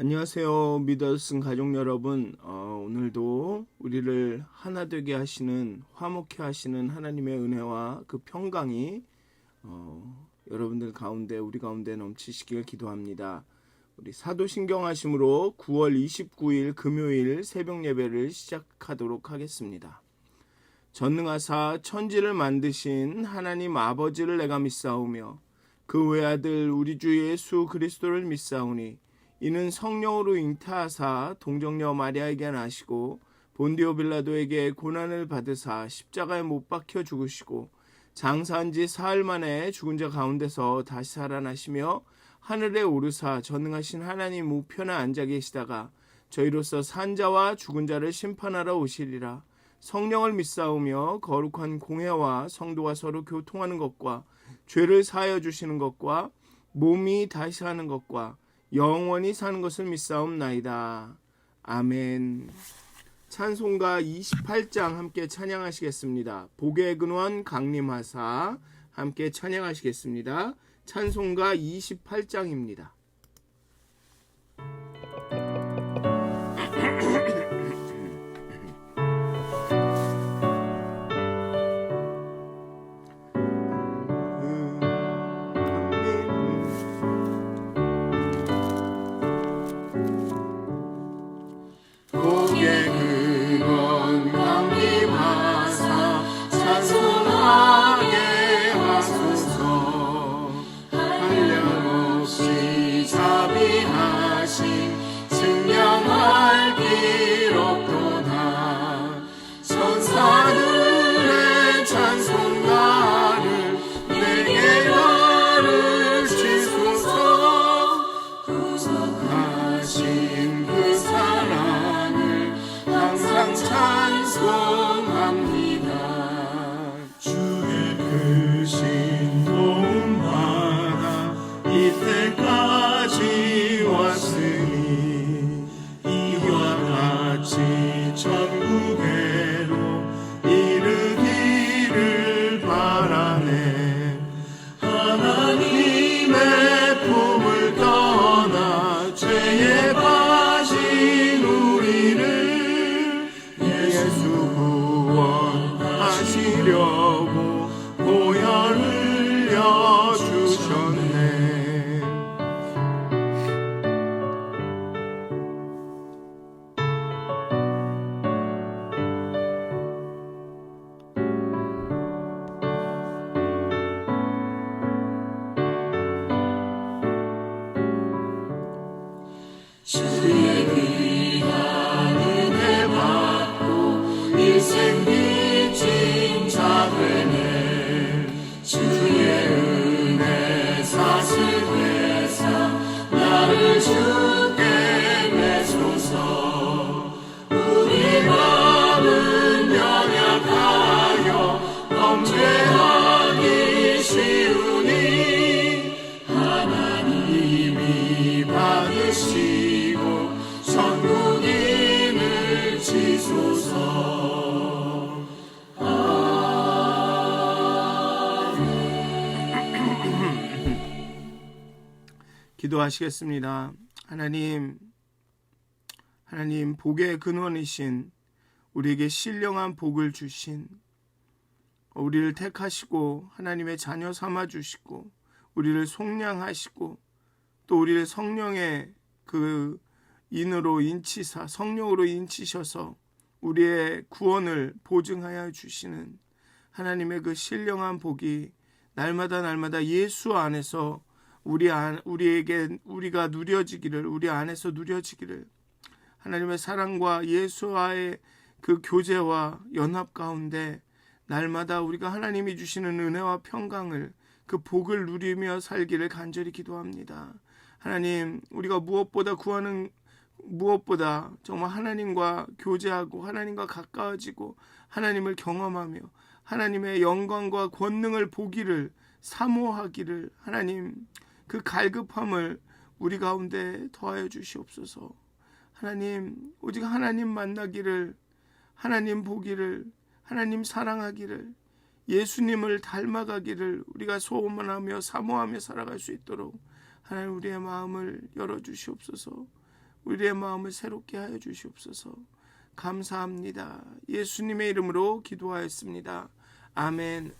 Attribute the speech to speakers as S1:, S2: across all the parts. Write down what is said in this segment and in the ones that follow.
S1: 안녕하세요. 믿어쓴 가족 여러분. 오늘도 우리를 하나 되게 하시는, 화목케 하시는 하나님의 은혜와 그 평강이 여러분들 가운데, 우리 가운데 넘치시길 기도합니다. 우리 사도신경하심으로 9월 29일 금요일 새벽 예배를 시작하도록 하겠습니다. 전능하사 천지를 만드신 하나님 아버지를 내가 믿사오며 그 외아들 우리 주 예수 그리스도를 믿사오니 이는 성령으로 잉태하사 동정녀 마리아에게 나시고 본디오 빌라도에게 고난을 받으사 십자가에 못 박혀 죽으시고 장사한 지 사흘 만에 죽은 자 가운데서 다시 살아나시며 하늘에 오르사 전능하신 하나님 우편에 앉아 계시다가 저희로서 산 자와 죽은 자를 심판하러 오시리라. 성령을 믿사오며 거룩한 공회와 성도가 서로 교통하는 것과 죄를 사하여 주시는 것과 몸이 다시 사는 것과 영원히 사는 것을 믿사옵나이다. 아멘. 찬송가 28장 함께 찬양하시겠습니다. 복의 근원 강림하사 함께 찬양하시겠습니다. 찬송가 28장입니다. 기도하시겠습니다. 하나님 복의 근원이신, 우리에게 신령한 복을 주신, 우리를 택하시고 하나님의 자녀 삼아 주시고 우리를 속량하시고 또 우리를 성령의 그 인으로 인치사 성령으로 인치셔서 우리의 구원을 보증하여 주시는 하나님의 그 신령한 복이 날마다 예수 안에서 우리가 누려지기를, 우리 안에서 누려지기를, 하나님의 사랑과 예수와의 그 교제와 연합 가운데 날마다 우리가 하나님이 주시는 은혜와 평강을, 그 복을 누리며 살기를 간절히 기도합니다. 하나님, 우리가 무엇보다 정말 하나님과 교제하고 하나님과 가까워지고 하나님을 경험하며 하나님의 영광과 권능을 보기를, 사모하기를, 하나님 그 갈급함을 우리 가운데 더하여 주시옵소서. 하나님, 오직 하나님 만나기를, 하나님 보기를, 하나님 사랑하기를, 예수님을 닮아가기를 우리가 소원하며 사모하며 살아갈 수 있도록 하나님 우리의 마음을 열어주시옵소서. 우리의 마음을 새롭게 하여 주시옵소서. 감사합니다. 예수님의 이름으로 기도하였습니다. 아멘.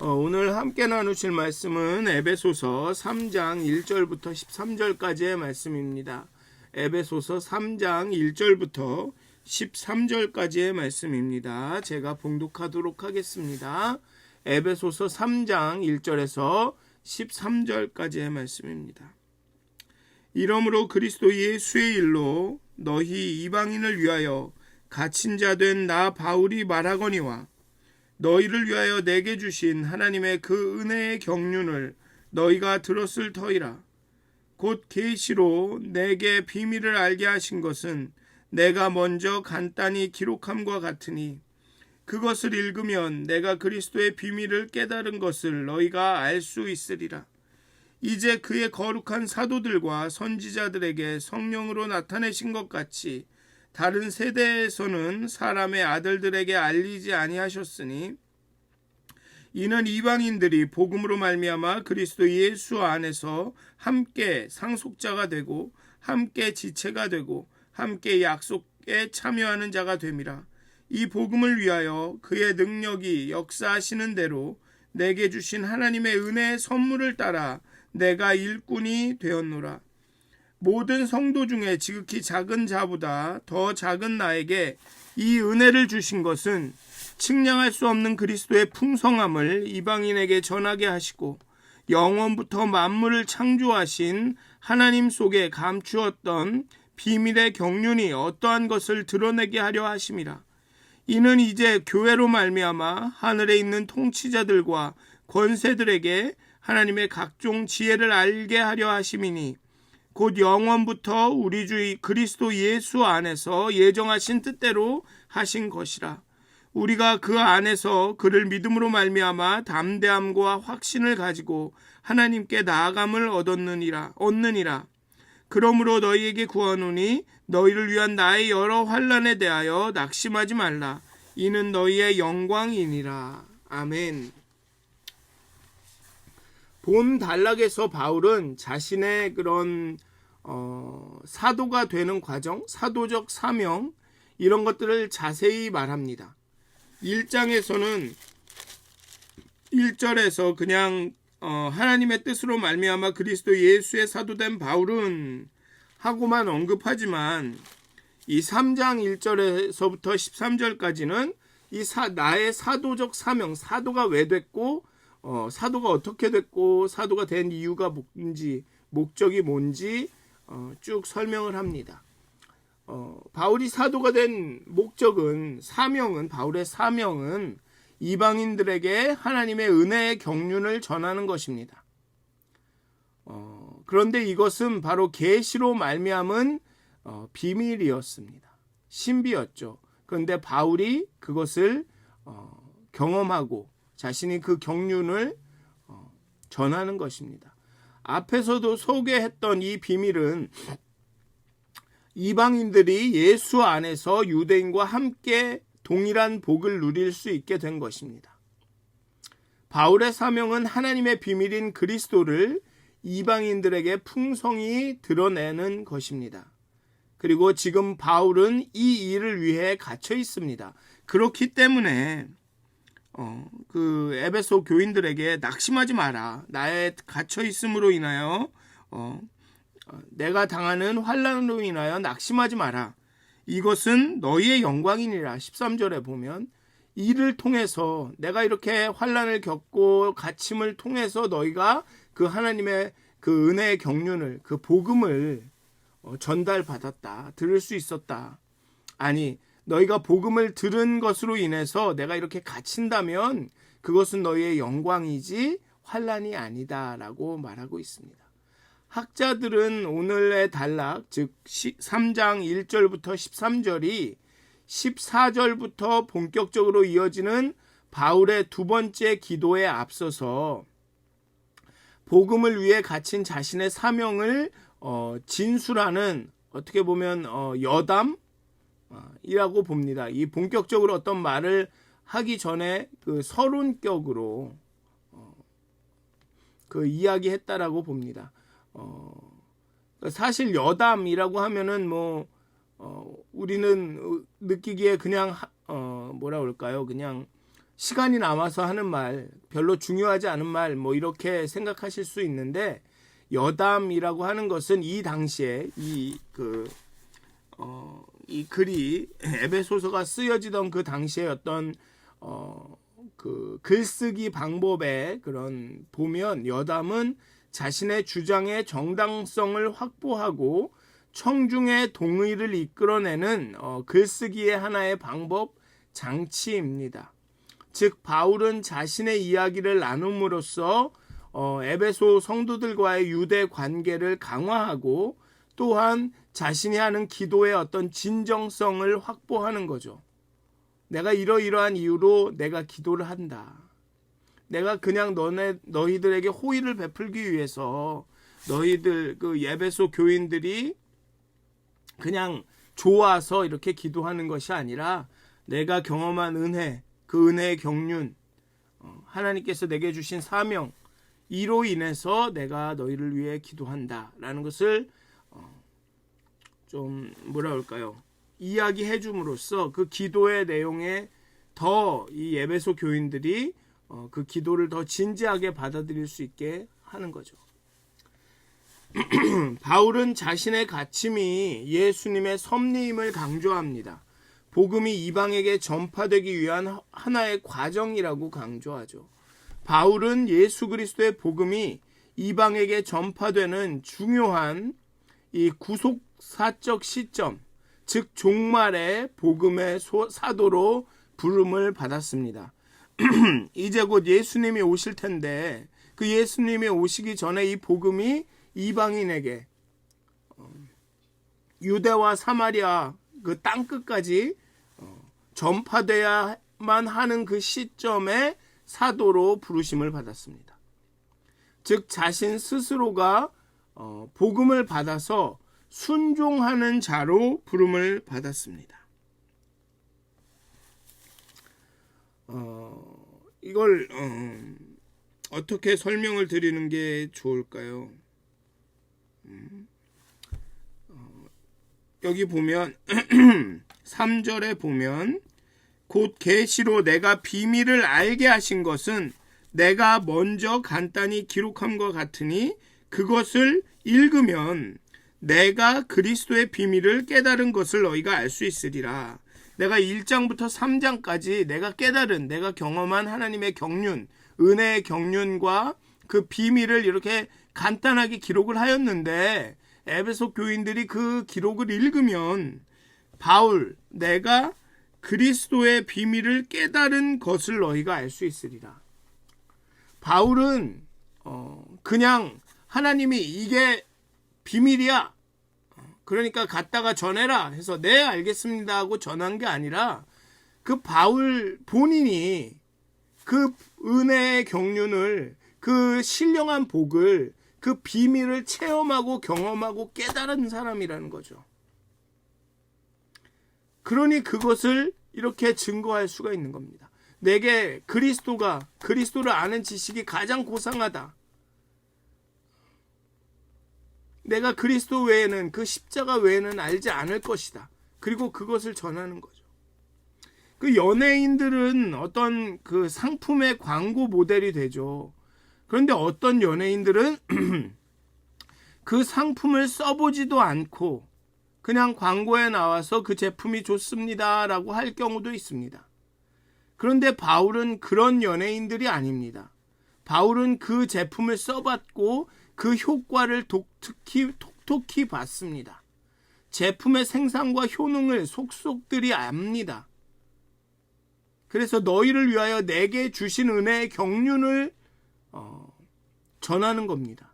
S1: 오늘 함께 나누실 말씀은 에베소서 3장 1절부터 13절까지의 말씀입니다. 에베소서 3장 1절부터 13절까지의 말씀입니다. 제가 봉독하도록 하겠습니다. 에베소서 3장 1절에서 13절까지의 말씀입니다. 이러므로 그리스도 예수의 일로 너희 이방인을 위하여 갇힌 자 된 나 바울이 말하거니와 너희를 위하여 내게 주신 하나님의 그 은혜의 경륜을 너희가 들었을 터이라. 곧 계시로 내게 비밀을 알게 하신 것은 내가 먼저 간단히 기록함과 같으니 그것을 읽으면 내가 그리스도의 비밀을 깨달은 것을 너희가 알 수 있으리라. 이제 그의 거룩한 사도들과 선지자들에게 성령으로 나타내신 것 같이 다른 세대에서는 사람의 아들들에게 알리지 아니하셨으니 이는 이방인들이 복음으로 말미암아 그리스도 예수 안에서 함께 상속자가 되고 함께 지체가 되고 함께 약속에 참여하는 자가 됨이라. 이 복음을 위하여 그의 능력이 역사하시는 대로 내게 주신 하나님의 은혜의 선물을 따라 내가 일꾼이 되었노라. 모든 성도 중에 지극히 작은 자보다 더 작은 나에게 이 은혜를 주신 것은 측량할 수 없는 그리스도의 풍성함을 이방인에게 전하게 하시고 영원부터 만물을 창조하신 하나님 속에 감추었던 비밀의 경륜이 어떠한 것을 드러내게 하려 하심이라. 이는 이제 교회로 말미암아 하늘에 있는 통치자들과 권세들에게 하나님의 각종 지혜를 알게 하려 하심이니 곧 영원부터 우리 주 그리스도 예수 안에서 예정하신 뜻대로 하신 것이라. 우리가 그 안에서 그를 믿음으로 말미암아 담대함과 확신을 가지고 하나님께 나아감을 얻느니라. 그러므로 너희에게 구하노니 너희를 위한 나의 여러 환난에 대하여 낙심하지 말라. 이는 너희의 영광이니라. 아멘. 본 단락에서 바울은 자신의 그런 사도가 되는 과정, 사도적 사명 이런 것들을 자세히 말합니다. 1장에서는 1절에서 그냥 하나님의 뜻으로 말미암아 그리스도 예수의 사도된 바울은 하고만 언급하지만 이 3장 1절에서부터 13절까지는 나의 사도적 사명, 사도가 왜 됐고 사도가 어떻게 됐고 사도가 된 이유가 뭔지 목적이 뭔지 쭉 설명을 합니다. 바울이 사도가 된 목적은 바울의 사명은 이방인들에게 하나님의 은혜의 경륜을 전하는 것입니다. 그런데 이것은 바로 계시로 말미암은 비밀이었습니다. 신비였죠. 그런데 바울이 그것을 경험하고 자신이 그 경륜을 전하는 것입니다. 앞에서도 소개했던 이 비밀은 이방인들이 예수 안에서 유대인과 함께 동일한 복을 누릴 수 있게 된 것입니다. 바울의 사명은 하나님의 비밀인 그리스도를 이방인들에게 풍성히 드러내는 것입니다. 그리고 지금 바울은 이 일을 위해 갇혀 있습니다. 그렇기 때문에 그 에베소 교인들에게 낙심하지 마라. 나의 갇혀 있음으로 인하여 내가 당하는 환난으로 인하여 낙심하지 마라. 이것은 너희의 영광이니라. 13절에 보면 이를 통해서 내가 이렇게 환난을 겪고 갇힘을 통해서 너희가 그 하나님의 그 은혜의 경륜을 그 복음을 전달받았다. 들을 수 있었다. 아니 너희가 복음을 들은 것으로 인해서 내가 이렇게 갇힌다면 그것은 너희의 영광이지 환난이 아니다 라고 말하고 있습니다. 학자들은 오늘의 단락 즉 3장 1절부터 13절이 14절부터 본격적으로 이어지는 바울의 두 번째 기도에 앞서서 복음을 위해 갇힌 자신의 사명을 진술하는 어떻게 보면 여담이라고 봅니다. 이 본격적으로 어떤 말을 하기 전에 그 서론격으로 그 이야기했다라고 봅니다. 사실 여담이라고 하면은 우리는 느끼기에 그냥 뭐라 그럴까요? 그냥 시간이 남아서 하는 말, 별로 중요하지 않은 말, 이렇게 생각하실 수 있는데, 여담이라고 하는 것은 이 당시에 이 글이 에베소서가 쓰여지던 그 당시에 어떤 그 글쓰기 방법에 그런 보면 여담은 자신의 주장의 정당성을 확보하고 청중의 동의를 이끌어내는 글쓰기의 하나의 방법 장치입니다. 즉 바울은 자신의 이야기를 나눔으로써 에베소 성도들과의 유대 관계를 강화하고 또한 자신이 하는 기도의 어떤 진정성을 확보하는 거죠. 내가 이러이러한 이유로 내가 기도를 한다. 내가 그냥 너희들에게 호의를 베풀기 위해서 너희들 그 에베소 교인들이 그냥 좋아서 이렇게 기도하는 것이 아니라 내가 경험한 은혜, 그 은혜의 경륜, 하나님께서 내게 주신 사명, 이로 인해서 내가 너희를 위해 기도한다라는 것을 좀 뭐라 그럴까요? 이야기해 줌으로써 그 기도의 내용에 더 이 에베소 교인들이 그 기도를 더 진지하게 받아들일 수 있게 하는 거죠. 바울은 자신의 가침이 예수님의 섭리임을 강조합니다. 복음이 이방에게 전파되기 위한 하나의 과정이라고 강조하죠. 바울은 예수 그리스도의 복음이 이방에게 전파되는 중요한 이 구속사적 시점, 즉 종말의 복음의 사도로 부름을 받았습니다. 이제 곧 예수님이 오실 텐데 그 예수님이 오시기 전에 이 복음이 이방인에게 유대와 사마리아 그 땅끝까지 전파돼야만 하는 그 시점에 사도로 부르심을 받았습니다. 즉 자신 스스로가 복음을 받아서 순종하는 자로 부름을 받았습니다. 이걸 어떻게 설명을 드리는 게 좋을까요? 여기 보면 3절에 보면 곧 계시로 내가 비밀을 알게 하신 것은 내가 먼저 간단히 기록함과 같으니 그것을 읽으면 내가 그리스도의 비밀을 깨달은 것을 너희가 알 수 있으리라. 내가 1장부터 3장까지 내가 깨달은, 내가 경험한 하나님의 경륜, 은혜의 경륜과 그 비밀을 이렇게 간단하게 기록을 하였는데 에베소 교인들이 그 기록을 읽으면 바울, 내가 그리스도의 비밀을 깨달은 것을 너희가 알 수 있으리라. 바울은 그냥 하나님이 이게 비밀이야, 그러니까 갔다가 전해라 해서 네 알겠습니다 하고 전한 게 아니라 그 바울 본인이 그 은혜의 경륜을, 그 신령한 복을, 그 비밀을 체험하고 경험하고 깨달은 사람이라는 거죠. 그러니 그것을 이렇게 증거할 수가 있는 겁니다. 내게 그리스도를 아는 지식이 가장 고상하다. 내가 그리스도 외에는, 그 십자가 외에는 알지 않을 것이다. 그리고 그것을 전하는 거죠. 그 연예인들은 어떤 그 상품의 광고 모델이 되죠. 그런데 어떤 연예인들은 그 상품을 써보지도 않고 그냥 광고에 나와서 그 제품이 좋습니다 라고 할 경우도 있습니다. 그런데 바울은 그런 연예인들이 아닙니다. 바울은 그 제품을 써봤고 그 효과를 톡톡히 봤습니다. 제품의 생산과 효능을 속속들이 압니다. 그래서 너희를 위하여 내게 주신 은혜의 경륜을 전하는 겁니다.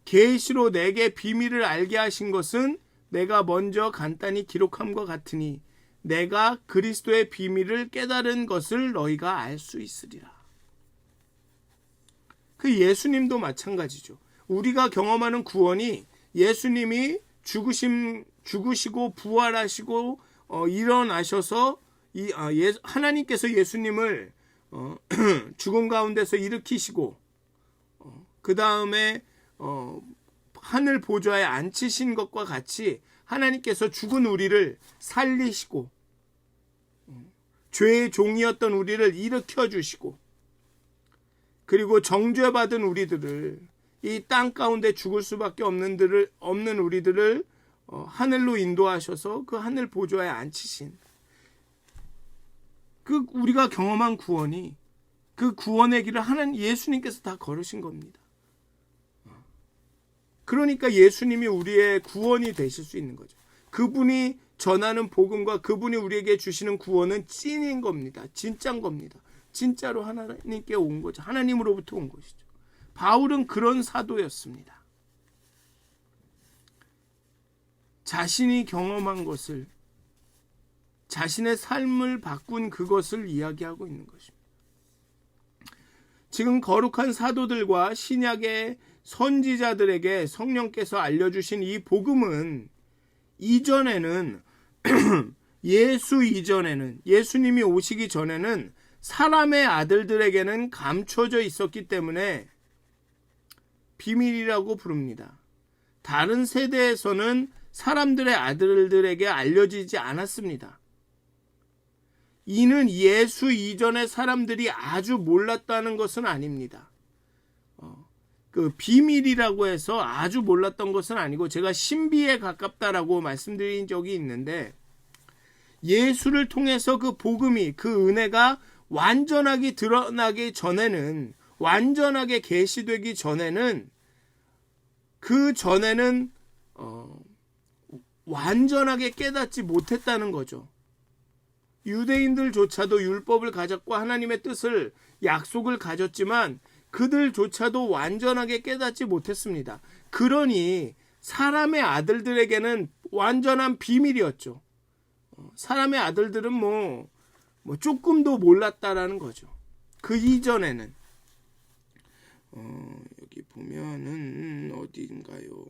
S1: 계시로 내게 비밀을 알게 하신 것은 내가 먼저 간단히 기록함과 같으니 내가 그리스도의 비밀을 깨달은 것을 너희가 알 수 있으리라. 그 예수님도 마찬가지죠. 우리가 경험하는 구원이 예수님이 죽으시고 부활하시고 일어나셔서 하나님께서 예수님을 죽음 가운데서 일으키시고 그 다음에 하늘 보좌에 앉히신 것과 같이 하나님께서 죽은 우리를 살리시고 죄의 종이었던 우리를 일으켜 주시고 그리고 정죄받은 우리들을 이 땅 가운데 죽을 수밖에 없는 우리들을 하늘로 인도하셔서 그 하늘 보좌에 앉히신 그 우리가 경험한 구원이 그 구원의 길을 하나님 예수님께서 다 걸으신 겁니다. 그러니까 예수님이 우리의 구원이 되실 수 있는 거죠. 그분이 전하는 복음과 그분이 우리에게 주시는 구원은 찐인 겁니다. 진짜인 겁니다. 진짜로 하나님께 온 거죠. 하나님으로부터 온 것이죠. 바울은 그런 사도였습니다. 자신이 경험한 것을, 자신의 삶을 바꾼 그것을 이야기하고 있는 것입니다. 지금 거룩한 사도들과 신약의 선지자들에게 성령께서 알려주신 이 복음은 이전에는 예수님이 오시기 전에는 사람의 아들들에게는 감춰져 있었기 때문에 비밀이라고 부릅니다. 다른 세대에서는 사람들의 아들들에게 알려지지 않았습니다. 이는 예수 이전의 사람들이 아주 몰랐다는 것은 아닙니다. 그 비밀이라고 해서 아주 몰랐던 것은 아니고 제가 신비에 가깝다라고 말씀드린 적이 있는데 예수를 통해서 그 복음이 그 은혜가 완전하게 드러나기 전에는 완전하게 계시되기 전에는 그 전에는 완전하게 깨닫지 못했다는 거죠. 유대인들조차도 율법을 가졌고 하나님의 뜻을 약속을 가졌지만 그들조차도 완전하게 깨닫지 못했습니다. 그러니 사람의 아들들에게는 완전한 비밀이었죠. 사람의 아들들은 뭐 조금도 몰랐다라는 거죠. 그 이전에는 여기 보면은 어디인가요?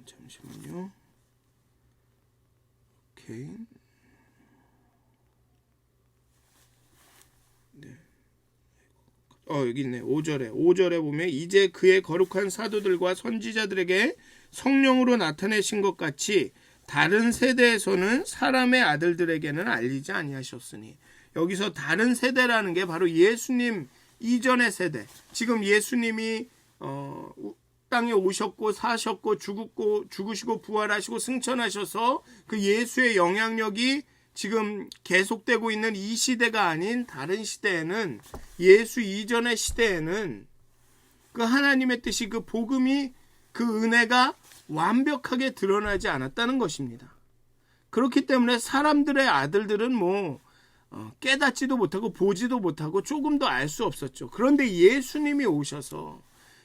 S1: 잠시만요. 오케이. 여기 있네. 5절에 보면 이제 그의 거룩한 사도들과 선지자들에게 성령으로 나타내신 것 같이 다른 세대에서는 사람의 아들들에게는 알리지 아니하셨으니, 여기서 다른 세대라는 게 바로 예수님 이전의 세대. 지금 예수님이 땅에 오셨고 사셨고 죽으시고 부활하시고 승천하셔서 그 예수의 영향력이 지금 계속되고 있는 이 시대가 아닌 다른 시대에는, 예수 이전의 시대에는 그 하나님의 뜻이, 그 복음이, 그 은혜가 완벽하게 드러나지 않았다는 것입니다. 그렇기 때문에 사람들의 아들들은 깨닫지도 못하고 보지도 못하고 조금도 알 수 없었죠. 그런데 예수님이 오셔서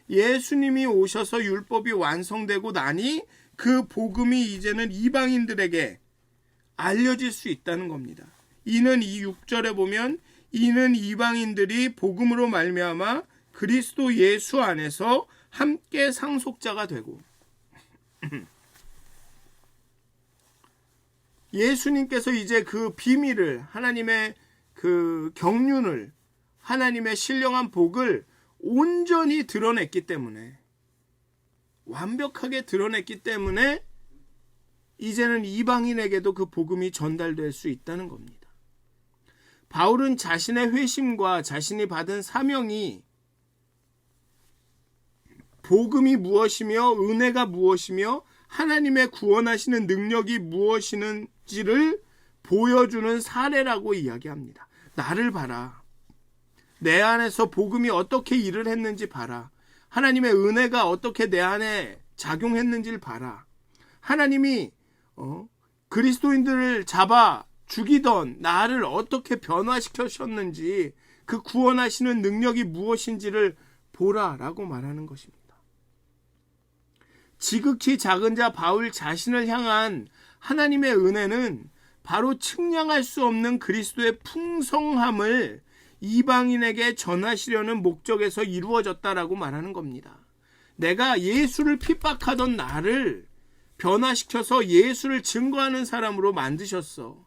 S1: 율법이 완성되고 나니 그 복음이 이제는 이방인들에게 알려질 수 있다는 겁니다. 이는 이 6절에 보면 이는 이방인들이 복음으로 말미암아 그리스도 예수 안에서 함께 상속자가 되고, 예수님께서 이제 그 비밀을, 하나님의 그 경륜을, 하나님의 신령한 복을 온전히 드러냈기 때문에, 완벽하게 드러냈기 때문에 이제는 이방인에게도 그 복음이 전달될 수 있다는 겁니다. 바울은 자신의 회심과 자신이 받은 사명이 복음이 무엇이며 은혜가 무엇이며 하나님의 구원하시는 능력이 무엇인지를 보여주는 사례라고 이야기합니다. 나를 봐라. 내 안에서 복음이 어떻게 일을 했는지 봐라. 하나님의 은혜가 어떻게 내 안에 작용했는지를 봐라. 하나님이 그리스도인들을 잡아 죽이던 나를 어떻게 변화시키셨는지, 그 구원하시는 능력이 무엇인지를 보라라고 말하는 것입니다. 지극히 작은 자 바울 자신을 향한 하나님의 은혜는 바로 측량할 수 없는 그리스도의 풍성함을 이방인에게 전하시려는 목적에서 이루어졌다라고 말하는 겁니다. 내가 예수를 핍박하던 나를 변화시켜서 예수를 증거하는 사람으로 만드셨어.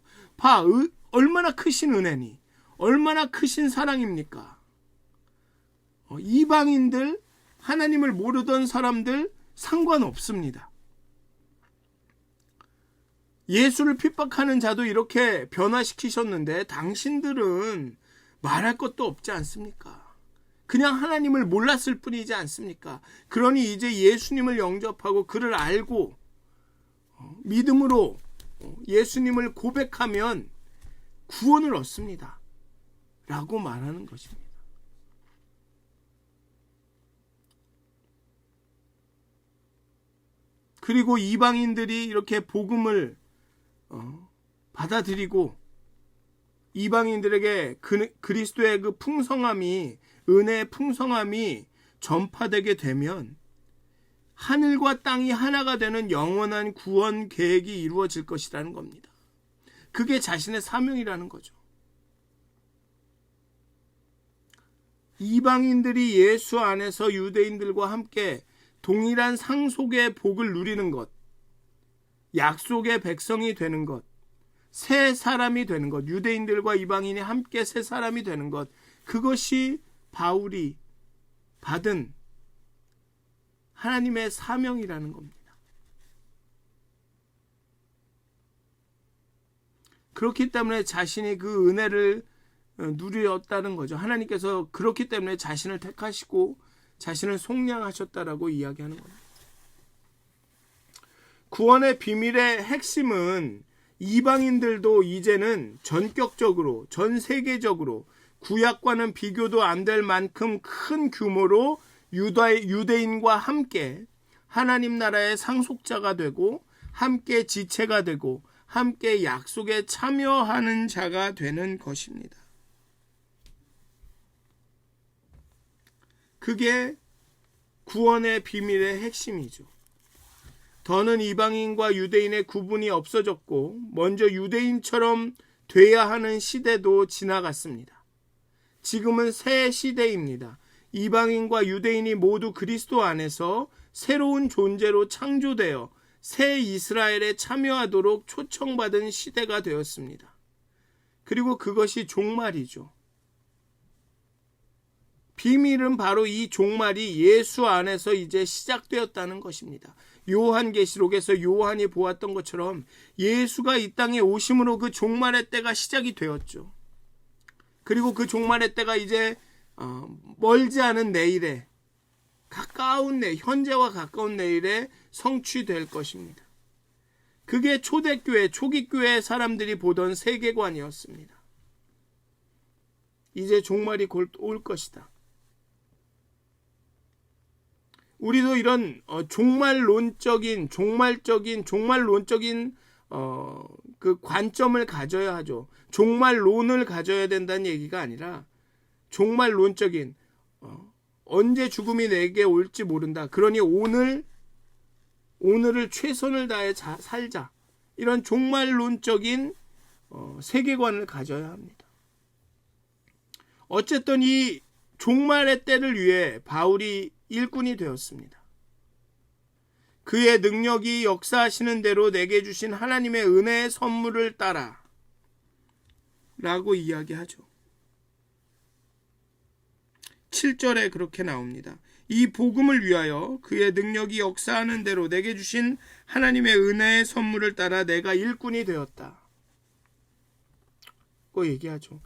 S1: 얼마나 크신 은혜니, 얼마나 크신 사랑입니까? 이방인들, 하나님을 모르던 사람들 상관없습니다. 예수를 핍박하는 자도 이렇게 변화시키셨는데 당신들은 말할 것도 없지 않습니까? 그냥 하나님을 몰랐을 뿐이지 않습니까? 그러니 이제 예수님을 영접하고 그를 알고 믿음으로 예수님을 고백하면 구원을 얻습니다. 라고 말하는 것입니다. 그리고 이방인들이 이렇게 복음을 받아들이고 이방인들에게 그리스도의 그 풍성함이, 은혜의 풍성함이 전파되게 되면 하늘과 땅이 하나가 되는 영원한 구원 계획이 이루어질 것이라는 겁니다. 그게 자신의 사명이라는 거죠. 이방인들이 예수 안에서 유대인들과 함께 동일한 상속의 복을 누리는 것, 약속의 백성이 되는 것, 새 사람이 되는 것, 유대인들과 이방인이 함께 새 사람이 되는 것, 그것이 바울이 받은 하나님의 사명이라는 겁니다. 그렇기 때문에 자신이 그 은혜를 누렸다는 거죠. 하나님께서 그렇기 때문에 자신을 택하시고 자신을 속량하셨다라고 이야기하는 겁니다. 구원의 비밀의 핵심은 이방인들도 이제는 전격적으로, 전 세계적으로 구약과는 비교도 안 될 만큼 큰 규모로 유대인과 함께 하나님 나라의 상속자가 되고 함께 지체가 되고 함께 약속에 참여하는 자가 되는 것입니다. 그게 구원의 비밀의 핵심이죠. 더는 이방인과 유대인의 구분이 없어졌고 먼저 유대인처럼 돼야 하는 시대도 지나갔습니다. 지금은 새 시대입니다. 이방인과 유대인이 모두 그리스도 안에서 새로운 존재로 창조되어 새 이스라엘에 참여하도록 초청받은 시대가 되었습니다. 그리고 그것이 종말이죠. 비밀은 바로 이 종말이 예수 안에서 이제 시작되었다는 것입니다. 요한계시록에서 요한이 보았던 것처럼 예수가 이 땅에 오심으로 그 종말의 때가 시작이 되었죠. 그리고 그 종말의 때가 이제 멀지 않은 내일에, 현재와 가까운 내일에 성취될 것입니다. 그게 초대교회, 초기교회 사람들이 보던 세계관이었습니다. 이제 종말이 곧 올 것이다. 우리도 이런 종말론적인 그 관점을 가져야 하죠. 종말론을 가져야 된다는 얘기가 아니라 종말론적인 언제 죽음이 내게 올지 모른다. 그러니 오늘을 최선을 다해 살자. 이런 종말론적인 세계관을 가져야 합니다. 어쨌든 이 종말의 때를 위해 바울이 일꾼이 되었습니다. 그의 능력이 역사하시는 대로 내게 주신 하나님의 은혜의 선물을 따라 라고 이야기하죠. 7절에 그렇게 나옵니다. 이 복음을 위하여 그의 능력이 역사하는 대로 내게 주신 하나님의 은혜의 선물을 따라 내가 일꾼이 되었다. 고 얘기하죠.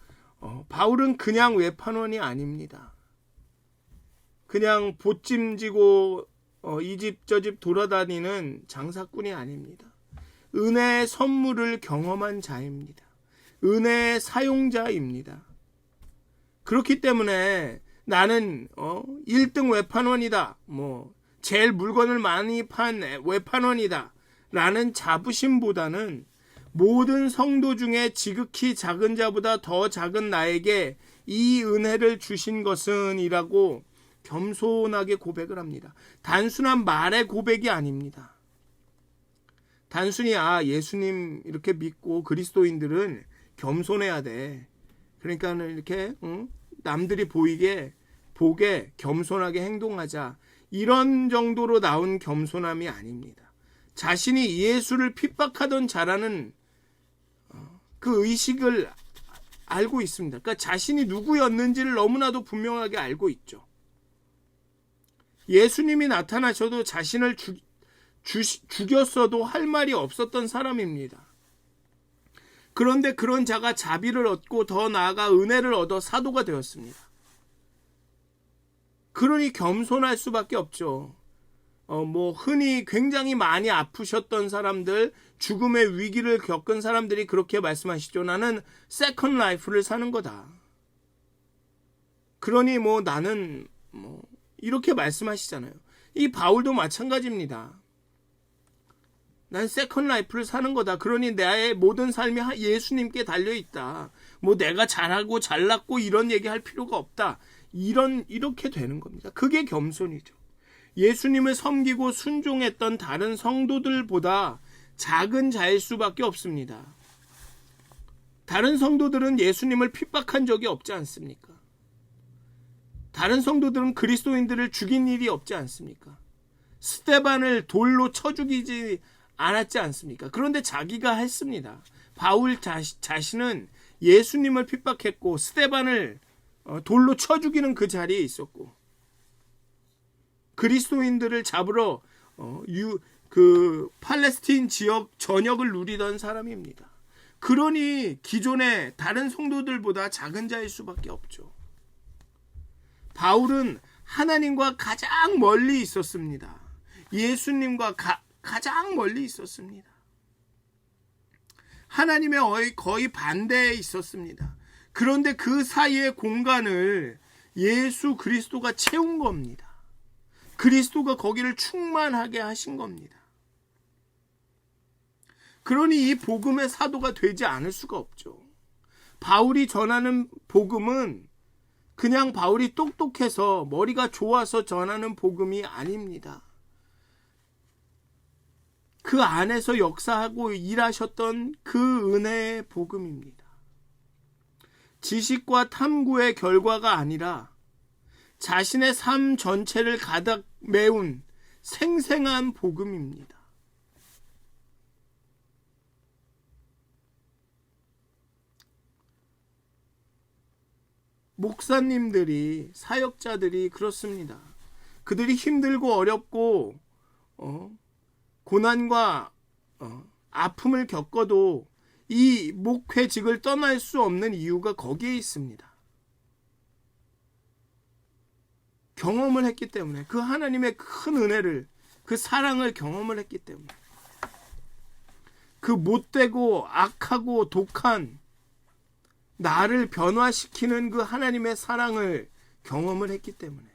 S1: 바울은 그냥 외판원이 아닙니다. 그냥 보찜지고 이 집 저 집 돌아다니는 장사꾼이 아닙니다. 은혜의 선물을 경험한 자입니다. 은혜의 사용자입니다. 그렇기 때문에 나는 1등 외판원이다. 제일 물건을 많이 판 외판원이다. 라는 자부심보다는 모든 성도 중에 지극히 작은 자보다 더 작은 나에게 이 은혜를 주신 것은 이라고 겸손하게 고백을 합니다. 단순한 말의 고백이 아닙니다. 단순히 예수님 이렇게 믿고 그리스도인들은 겸손해야 돼. 그러니까 이렇게 남들이 보게 겸손하게 행동하자. 이런 정도로 나온 겸손함이 아닙니다. 자신이 예수를 핍박하던 자라는 그 의식을 알고 있습니다. 그러니까 자신이 누구였는지를 너무나도 분명하게 알고 있죠. 예수님이 나타나셔도 자신을 죽였어도 할 말이 없었던 사람입니다. 그런데 그런 자가 자비를 얻고 더 나아가 은혜를 얻어 사도가 되었습니다. 그러니 겸손할 수밖에 없죠. 흔히 굉장히 많이 아프셨던 사람들, 죽음의 위기를 겪은 사람들이 그렇게 말씀하시죠. 나는 세컨드 라이프를 사는 거다. 그러니 나는 이렇게 말씀하시잖아요. 이 바울도 마찬가지입니다. 난 세컨드 라이프를 사는 거다. 그러니 나의 모든 삶이 예수님께 달려있다. 내가 잘하고 잘났고 이런 얘기할 필요가 없다. 이렇게 되는 겁니다. 그게 겸손이죠. 예수님을 섬기고 순종했던 다른 성도들보다 작은 자일 수밖에 없습니다. 다른 성도들은 예수님을 핍박한 적이 없지 않습니까? 다른 성도들은 그리스도인들을 죽인 일이 없지 않습니까? 스데반을 돌로 쳐 죽이지 않았지 않습니까? 그런데 자기가 했습니다. 바울 자신은 예수님을 핍박했고 스데반을 돌로 쳐 죽이는 그 자리에 있었고, 그리스도인들을 잡으러 팔레스틴 지역 전역을 누리던 사람입니다. 그러니 기존의 다른 성도들보다 작은 자일 수밖에 없죠. 바울은 하나님과 가장 멀리 있었습니다. 예수님과 가장 멀리 있었습니다. 하나님의 거의 반대에 있었습니다. 그런데 그 사이의 공간을 예수 그리스도가 채운 겁니다. 그리스도가 거기를 충만하게 하신 겁니다. 그러니 이 복음의 사도가 되지 않을 수가 없죠. 바울이 전하는 복음은 그냥 바울이 똑똑해서 머리가 좋아서 전하는 복음이 아닙니다. 그 안에서 역사하고 일하셨던 그 은혜의 복음입니다. 지식과 탐구의 결과가 아니라 자신의 삶 전체를 가득 메운 생생한 복음입니다. 목사님들이, 사역자들이 그렇습니다. 그들이 힘들고 어렵고 고난과 아픔을 겪어도 이 목회직을 떠날 수 없는 이유가 거기에 있습니다. 경험을 했기 때문에, 그 하나님의 큰 은혜를, 그 사랑을 경험을 했기 때문에, 그 못되고 악하고 독한 나를 변화시키는 그 하나님의 사랑을 경험을 했기 때문에,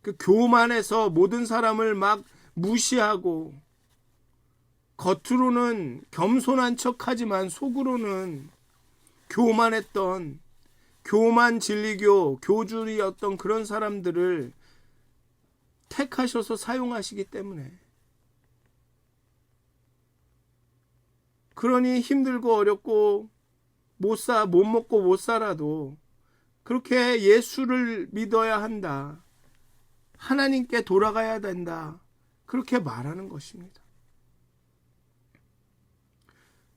S1: 그 교만해서 모든 사람을 막 무시하고 겉으로는 겸손한 척하지만 속으로는 교만했던 교만 진리교 교주이었던 그런 사람들을 택하셔서 사용하시기 때문에, 그러니 힘들고 어렵고 못 먹고 못 살아도 그렇게 예수를 믿어야 한다, 하나님께 돌아가야 된다, 그렇게 말하는 것입니다.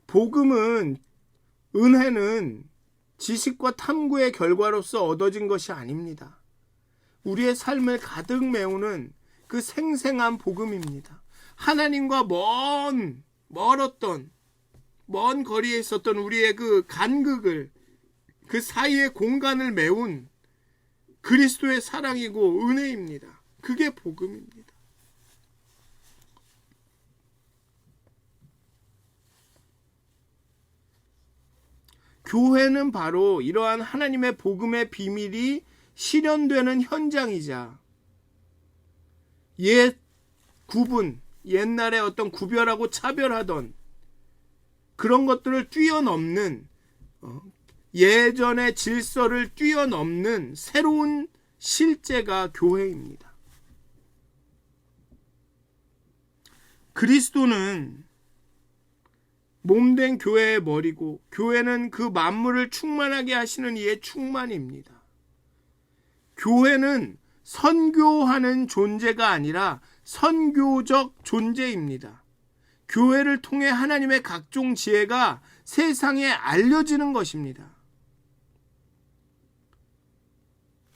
S1: 복음은, 은혜는 지식과 탐구의 결과로서 얻어진 것이 아닙니다. 우리의 삶을 가득 메우는 그 생생한 복음입니다. 하나님과 멀었던, 먼 거리에 있었던 우리의 그 간극을, 그 사이의 공간을 메운 그리스도의 사랑이고 은혜입니다. 그게 복음입니다. 교회는 바로 이러한 하나님의 복음의 비밀이 실현되는 현장이자 옛날에 어떤 구별하고 차별하던 그런 것들을 뛰어넘는, 예전의 질서를 뛰어넘는 새로운 실제가 교회입니다. 그리스도는 몸된 교회의 머리고, 교회는 그 만물을 충만하게 하시는 이의 충만입니다. 교회는 선교하는 존재가 아니라 선교적 존재입니다. 교회를 통해 하나님의 각종 지혜가 세상에 알려지는 것입니다.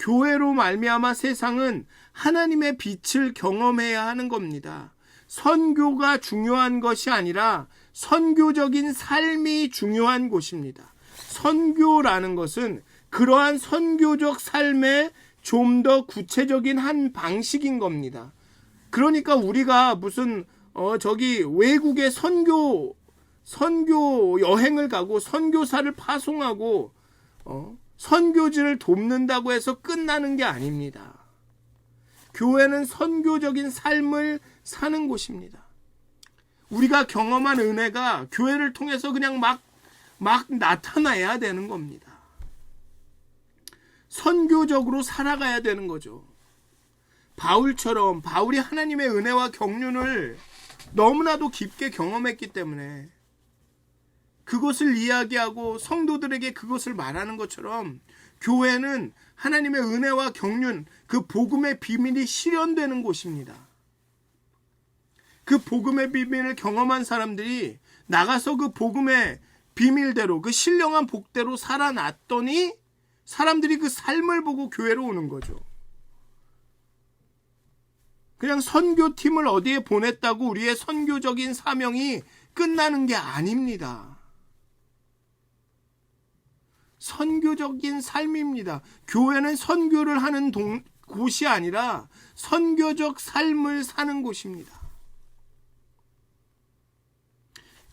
S1: 교회로 말미암아 세상은 하나님의 빛을 경험해야 하는 겁니다. 선교가 중요한 것이 아니라 선교적인 삶이 중요한 곳입니다. 선교라는 것은 그러한 선교적 삶의 좀 더 구체적인 한 방식인 겁니다. 그러니까 우리가 무슨 저기 외국에 선교 여행을 가고 선교사를 파송하고 선교지를 돕는다고 해서 끝나는 게 아닙니다. 교회는 선교적인 삶을 사는 곳입니다. 우리가 경험한 은혜가 교회를 통해서 그냥 막 나타나야 되는 겁니다. 선교적으로 살아가야 되는 거죠. 바울처럼 바울이 하나님의 은혜와 경륜을 너무나도 깊게 경험했기 때문에 그것을 이야기하고 성도들에게 그것을 말하는 것처럼 교회는 하나님의 은혜와 경륜, 그 복음의 비밀이 실현되는 곳입니다. 그 복음의 비밀을 경험한 사람들이 나가서 그 복음의 비밀대로, 그 신령한 복대로 살아났더니 사람들이 그 삶을 보고 교회로 오는 거죠. 그냥 선교팀을 어디에 보냈다고 우리의 선교적인 사명이 끝나는 게 아닙니다. 선교적인 삶입니다. 교회는 선교를 하는 곳이 아니라 선교적 삶을 사는 곳입니다.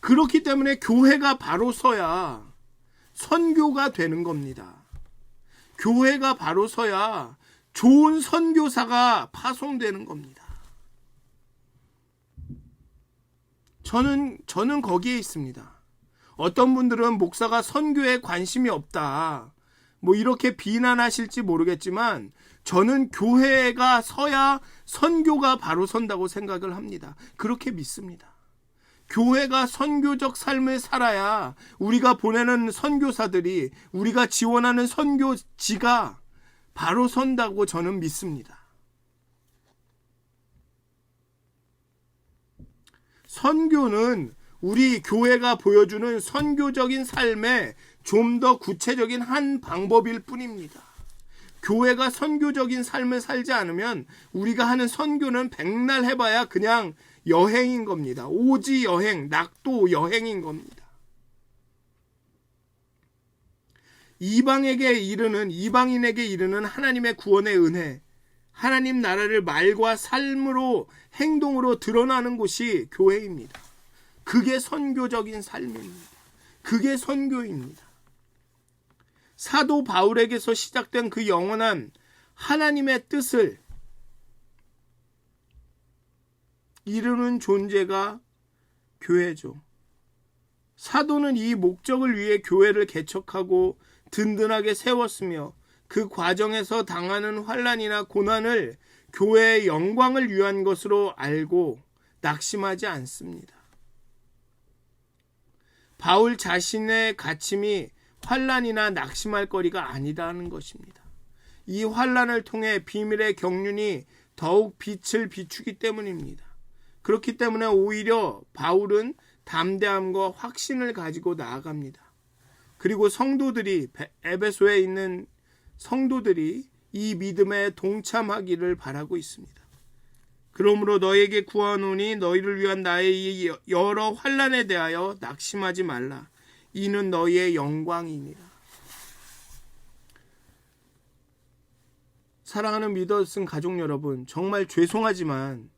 S1: 그렇기 때문에 교회가 바로 서야 선교가 되는 겁니다. 교회가 바로 서야 좋은 선교사가 파송되는 겁니다. 저는 거기에 있습니다. 어떤 분들은 목사가 선교에 관심이 없다, 뭐 이렇게 비난하실지 모르겠지만 저는 교회가 서야 선교가 바로 선다고 생각을 합니다. 그렇게 믿습니다. 교회가 선교적 삶을 살아야 우리가 보내는 선교사들이, 우리가 지원하는 선교지가 바로 선다고 저는 믿습니다. 선교는 우리 교회가 보여주는 선교적인 삶의 좀 더 구체적인 한 방법일 뿐입니다. 교회가 선교적인 삶을 살지 않으면 우리가 하는 선교는 백날 해봐야 그냥 여행인 겁니다. 오지 여행, 낙도 여행인 겁니다. 이방인에게 이르는 하나님의 구원의 은혜, 하나님 나라를 말과 삶으로, 행동으로 드러나는 곳이 교회입니다. 그게 선교적인 삶입니다. 그게 선교입니다. 사도 바울에게서 시작된 그 영원한 하나님의 뜻을 이루는 존재가 교회죠. 사도는 이 목적을 위해 교회를 개척하고 든든하게 세웠으며 그 과정에서 당하는 환난이나 고난을 교회의 영광을 위한 것으로 알고 낙심하지 않습니다. 바울 자신의 가침이 환난이나 낙심할 거리가 아니라는 것입니다. 이 환난을 통해 비밀의 경륜이 더욱 빛을 비추기 때문입니다. 그렇기 때문에 오히려 바울은 담대함과 확신을 가지고 나아갑니다. 그리고 성도들이, 에베소에 있는 성도들이 이 믿음에 동참하기를 바라고 있습니다. 그러므로 너에게 구하노니 너희를 위한 나의 이 여러 환난에 대하여 낙심하지 말라. 이는 너희의 영광이니라. 사랑하는 믿었은 가족 여러분, 정말 죄송하지만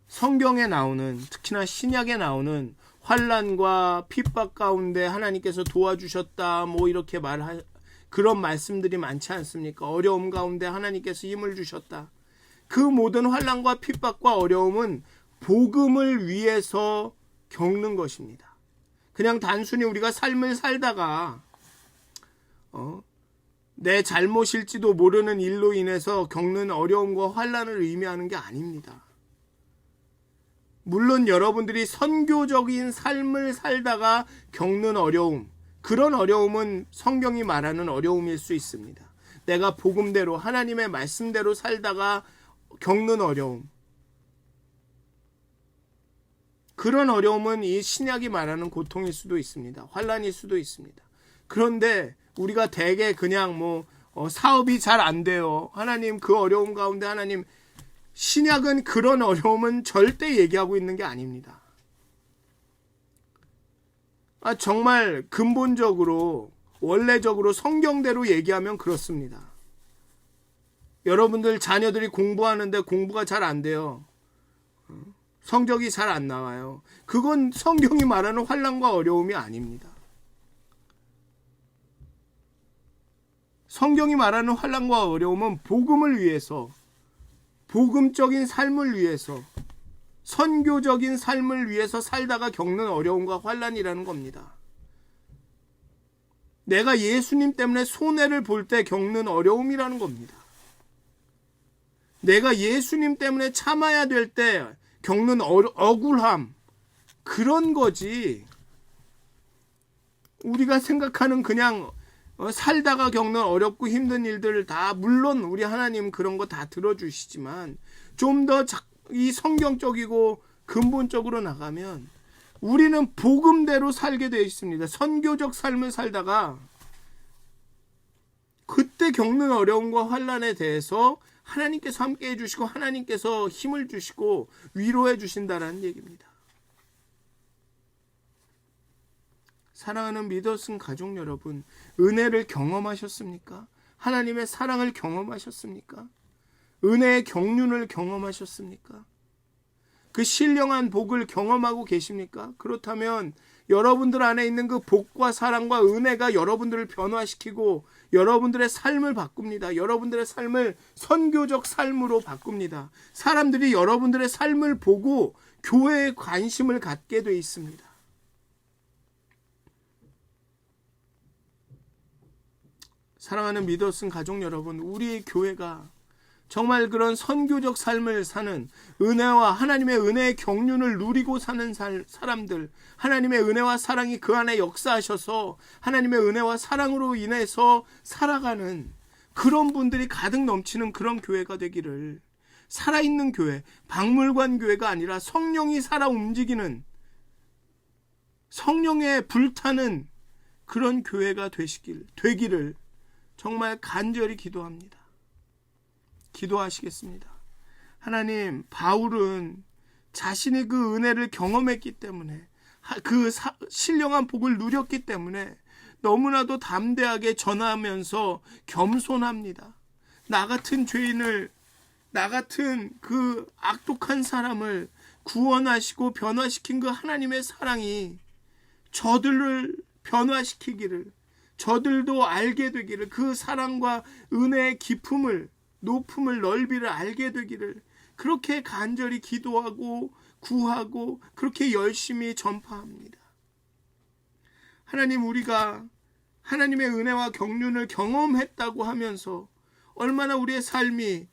S1: 성경에 나오는, 특히나 신약에 나오는 환난과 핍박 가운데 하나님께서 도와주셨다, 뭐 이렇게 그런 말씀들이 많지 않습니까? 어려움 가운데 하나님께서 힘을 주셨다. 그 모든 환난과 핍박과 어려움은 복음을 위해서 겪는 것입니다. 그냥 단순히 우리가 삶을 살다가 내 잘못일지도 모르는 일로 인해서 겪는 어려움과 환난을 의미하는 게 아닙니다. 물론 여러분들이 선교적인 삶을 살다가 겪는 어려움, 그런 어려움은 성경이 말하는 어려움일 수 있습니다. 내가 복음대로, 하나님의 말씀대로 살다가 겪는 어려움, 그런 어려움은 이 신약이 말하는 고통일 수도 있습니다. 환난일 수도 있습니다. 그런데 우리가 대개 그냥 사업이 잘 안 돼요. 하나님 그 어려움 가운데 하나님 신약은 그런 어려움은 절대 얘기하고 있는 게 아닙니다. 정말 근본적으로 원래적으로 성경대로 얘기하면 그렇습니다. 여러분들 자녀들이 공부하는데 공부가 잘 안 돼요. 성적이 잘 안 나와요. 그건 성경이 말하는 환난과 어려움이 아닙니다. 성경이 말하는 환난과 어려움은 복음을 위해서, 복음적인 삶을 위해서, 선교적인 삶을 위해서 살다가 겪는 어려움과 환난이라는 겁니다. 내가 예수님 때문에 손해를 볼 때 겪는 어려움이라는 겁니다. 내가 예수님 때문에 참아야 될 때 겪는 억울함, 그런 거지. 우리가 생각하는 그냥 살다가 겪는 어렵고 힘든 일들을 다, 물론 우리 하나님 그런 거 다 들어주시지만 좀 더 이 성경적이고 근본적으로 나가면 우리는 복음대로 살게 되어 있습니다. 선교적 삶을 살다가 그때 겪는 어려움과 환난에 대해서 하나님께서 함께 해주시고 하나님께서 힘을 주시고 위로해 주신다는 얘기입니다. 사랑하는 믿었은 가족 여러분, 은혜를 경험하셨습니까? 하나님의 사랑을 경험하셨습니까? 은혜의 경륜을 경험하셨습니까? 그 신령한 복을 경험하고 계십니까? 그렇다면 여러분들 안에 있는 그 복과 사랑과 은혜가 여러분들을 변화시키고 여러분들의 삶을 바꿉니다. 여러분들의 삶을 선교적 삶으로 바꿉니다. 사람들이 여러분들의 삶을 보고 교회에 관심을 갖게 돼 있습니다. 사랑하는 믿었은 가족 여러분, 우리 교회가 정말 그런 선교적 삶을 사는, 은혜와 하나님의 은혜의 경륜을 누리고 사는 사람들, 하나님의 은혜와 사랑이 그 안에 역사하셔서 하나님의 은혜와 사랑으로 인해서 살아가는 그런 분들이 가득 넘치는 그런 교회가 되기를, 살아있는 교회, 박물관 교회가 아니라 성령이 살아 움직이는, 성령에 불타는 그런 교회가 되기를 정말 간절히 기도합니다. 기도하시겠습니다. 하나님, 바울은 자신이 그 은혜를 경험했기 때문에, 그 신령한 복을 누렸기 때문에 너무나도 담대하게 전하면서 겸손합니다. 나 같은 죄인을, 나 같은 그 악독한 사람을 구원하시고 변화시킨 그 하나님의 사랑이 저들을 변화시키기를, 저들도 알게 되기를, 그 사랑과 은혜의 깊음을, 높음을, 넓이를 알게 되기를 그렇게 간절히 기도하고 구하고 그렇게 열심히 전파합니다. 하나님, 우리가 하나님의 은혜와 경륜을 경험했다고 하면서 얼마나 우리의 삶이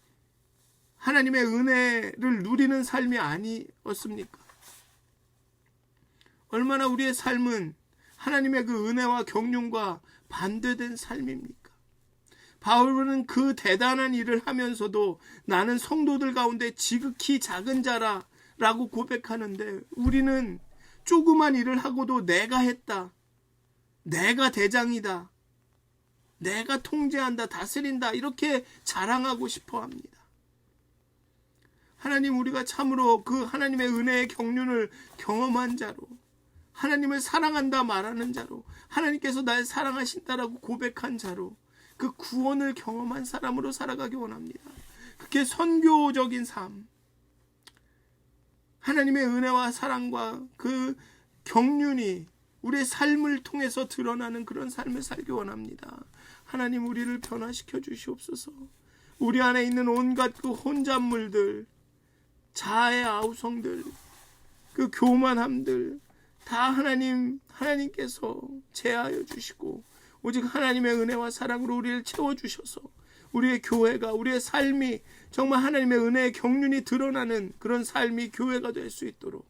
S1: 하나님의 은혜를 누리는 삶이 아니었습니까? 얼마나 우리의 삶은 하나님의 그 은혜와 경륜과 반대된 삶입니까? 바울은 그 대단한 일을 하면서도 나는 성도들 가운데 지극히 작은 자라고 고백하는데, 우리는 조그만 일을 하고도 내가 했다, 내가 대장이다, 내가 통제한다, 다스린다, 이렇게 자랑하고 싶어 합니다. 하나님, 우리가 참으로 그 하나님의 은혜의 경륜을 경험한 자로, 하나님을 사랑한다 말하는 자로, 하나님께서 날 사랑하신다라고 고백한 자로, 그 구원을 경험한 사람으로 살아가기 원합니다. 그렇게 선교적인 삶, 하나님의 은혜와 사랑과 그 경륜이 우리의 삶을 통해서 드러나는 그런 삶을 살기 원합니다. 하나님, 우리를 변화시켜 주시옵소서. 우리 안에 있는 온갖 그 혼잣물들, 자아의 아우성들, 그 교만함들 다 하나님께서 제하여 주시고 오직 하나님의 은혜와 사랑으로 우리를 채워주셔서 우리의 교회가, 우리의 삶이 정말 하나님의 은혜의 경륜이 드러나는 그런 삶이 교회가 될 수 있도록,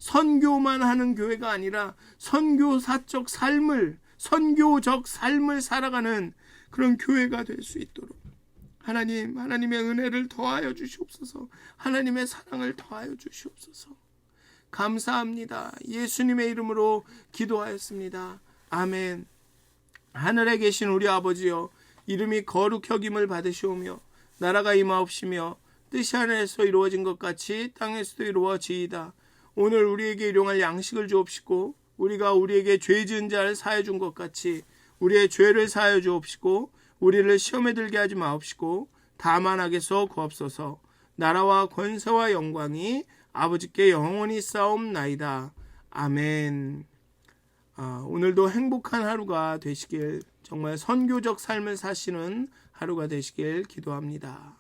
S1: 선교만 하는 교회가 아니라 선교적 삶을 살아가는 그런 교회가 될 수 있도록 하나님의 은혜를 더하여 주시옵소서. 하나님의 사랑을 더하여 주시옵소서. 감사합니다. 예수님의 이름으로 기도하였습니다. 아멘. 하늘에 계신 우리 아버지여, 이름이 거룩히 여김을 받으시오며 나라가 임하옵시며 뜻이 하늘에서 이루어진 것 같이 땅에서도 이루어지이다. 오늘 우리에게 일용할 양식을 주옵시고 우리가 우리에게 죄 지은 자를 사하여 준 것 같이 우리의 죄를 사하여 주옵시고 우리를 시험에 들게 하지 마옵시고 다만 악에서 구하옵소서. 나라와 권세와 영광이 아버지께 영원히 쌓옵나이다. 아멘. 오늘도 행복한 하루가 되시길, 정말 선교적 삶을 사시는 하루가 되시길 기도합니다.